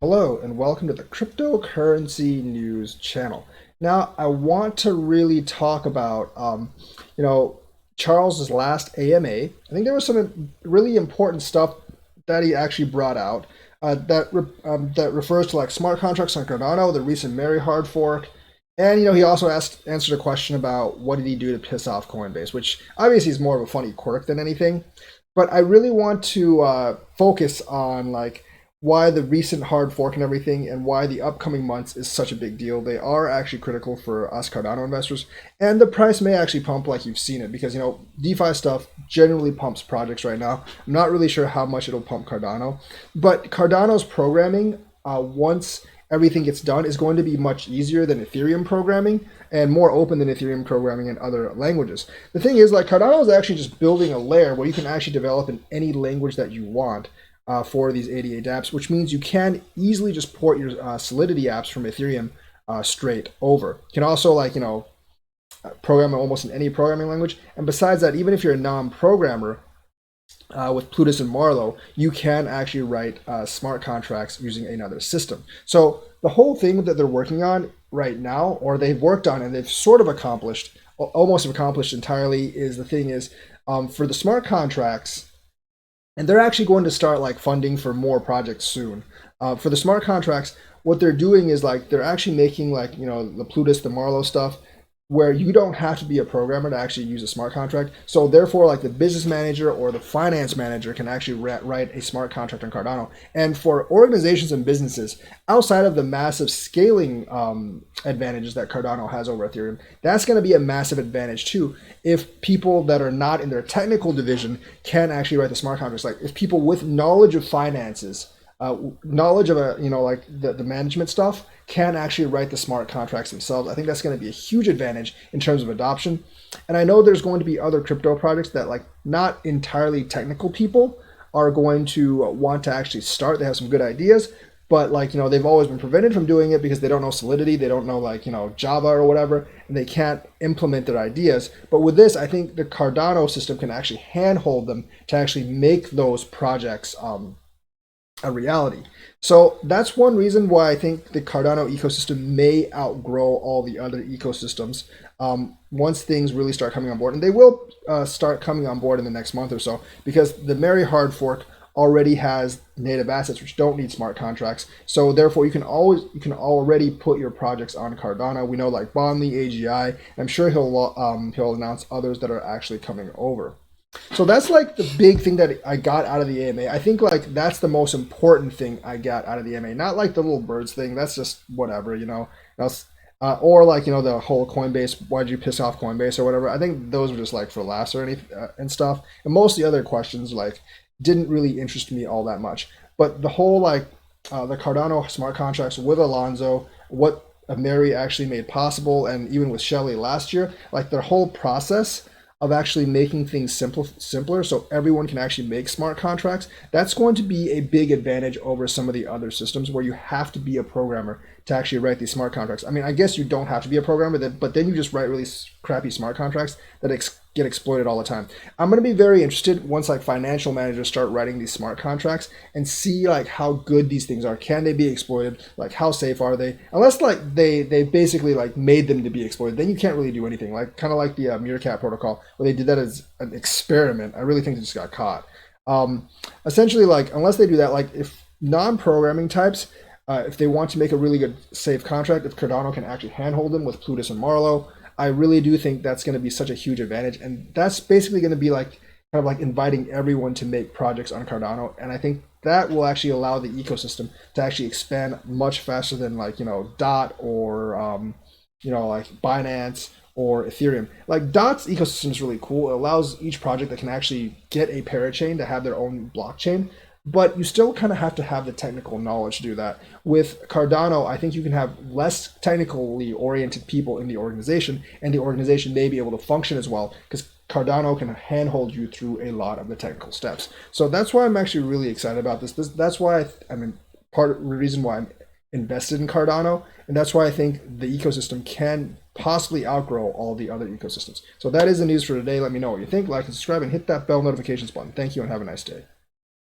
Hello and welcome to the cryptocurrency news channel. Now, I want to really talk about, you know, Charles's last AMA. I think there was some really important stuff that he actually brought out that refers to like smart contracts on Cardano, the recent Mary hard fork, and he also answered a question about what did he do to piss off Coinbase, which obviously is more of a funny quirk than anything. But I really want to focus on like why the recent hard fork and everything and why the upcoming months is such a big deal. They are actually critical for us Cardano investors, and the price may actually pump like you've seen it because DeFi stuff generally pumps projects right now. I'm not really sure how much it'll pump Cardano, but Cardano's programming once everything gets done is going to be much easier than Ethereum programming and more open than Ethereum programming in other languages. The thing is, like, Cardano is actually just building a layer where you can actually develop in any language that you want for these 88 apps, which means you can easily just port your Solidity apps from Ethereum straight over. You can also, like, program almost in any programming language. And besides that, even if you're a non-programmer, with Plutus and Marlowe, you can actually write smart contracts using another system. So the whole thing that they're working on right now, or they've worked on and they've sort of accomplished, almost accomplished entirely, is the thing is for the smart contracts, and they're actually going to start like funding for more projects soon. For the smart contracts, what they're doing is like they're actually making like the Plutus, the Marlowe stuff where you don't have to be a programmer to actually use a smart contract. So therefore, like the business manager or the finance manager can actually write a smart contract on Cardano. And for organizations and businesses, outside of the massive scaling advantages that Cardano has over Ethereum, that's going to be a massive advantage too. If people that are not in their technical division can actually write the smart contracts, like if people with knowledge of finances, knowledge of like the management stuff can actually write the smart contracts themselves. I think that's going to be a huge advantage in terms of adoption. And I know there's going to be other crypto projects that like not entirely technical people are going to want to actually start. They have some good ideas, but like they've always been prevented from doing it because they don't know Solidity, they don't know like Java or whatever, and they can't implement their ideas. But with this, I think the Cardano system can actually handhold them to actually make those projects a reality. So that's one reason why I think the Cardano ecosystem may outgrow all the other ecosystems once things really start coming on board. And they will start coming on board in the next month or so because the Mary hard fork already has native assets which don't need smart contracts. So therefore you can already put your projects on Cardano. We know like Bondly, AGI. I'm sure he'll announce others that are actually coming over. So that's like the big thing that I got out of the AMA. I think like that's the most important thing I got out of the AMA. Not like the little birds thing. That's just whatever. That's or like the whole Coinbase. Why'd you piss off Coinbase or whatever? I think those were just like for laughs or anything and stuff. And most of the other questions like didn't really interest me all that much. But the whole like the Cardano smart contracts with Alonzo, what Mary actually made possible, and even with Shelley last year, like their whole process of actually making things simpler so everyone can actually make smart contracts, that's going to be a big advantage over some of the other systems where you have to be a programmer to actually write these smart contracts. I mean, I guess you don't have to be a programmer, but then you just write really crappy smart contracts that get exploited all the time. I'm going to be very interested once like financial managers start writing these smart contracts and see like how good these things are. Can they be exploited? Like how safe are they? Unless like they basically like made them to be exploited, then you can't really do anything. Like kind of like the Meerkat protocol where they did that as an experiment. I really think they just got caught. Essentially, like unless they do that, like if non-programming types, if they want to make a really good safe contract, if Cardano can actually handhold them with Plutus and Marlowe, I really do think that's going to be such a huge advantage. And that's basically going to be like kind of like inviting everyone to make projects on Cardano. And I think that will actually allow the ecosystem to actually expand much faster than like, DOT or, like Binance or Ethereum. Like DOT's ecosystem is really cool. It allows each project that can actually get a parachain to have their own blockchain, but you still kind of have to have the technical knowledge to do that. With Cardano, I think you can have less technically oriented people in the organization, and the organization may be able to function as well because Cardano can handhold you through a lot of the technical steps. So that's why I'm actually really excited about this. That's why I mean, part of the reason why I'm invested in Cardano, and that's why I think the ecosystem can possibly outgrow all the other ecosystems. So that is the news for today. Let me know what you think. Like and subscribe and hit that bell notifications button. Thank you and have a nice day.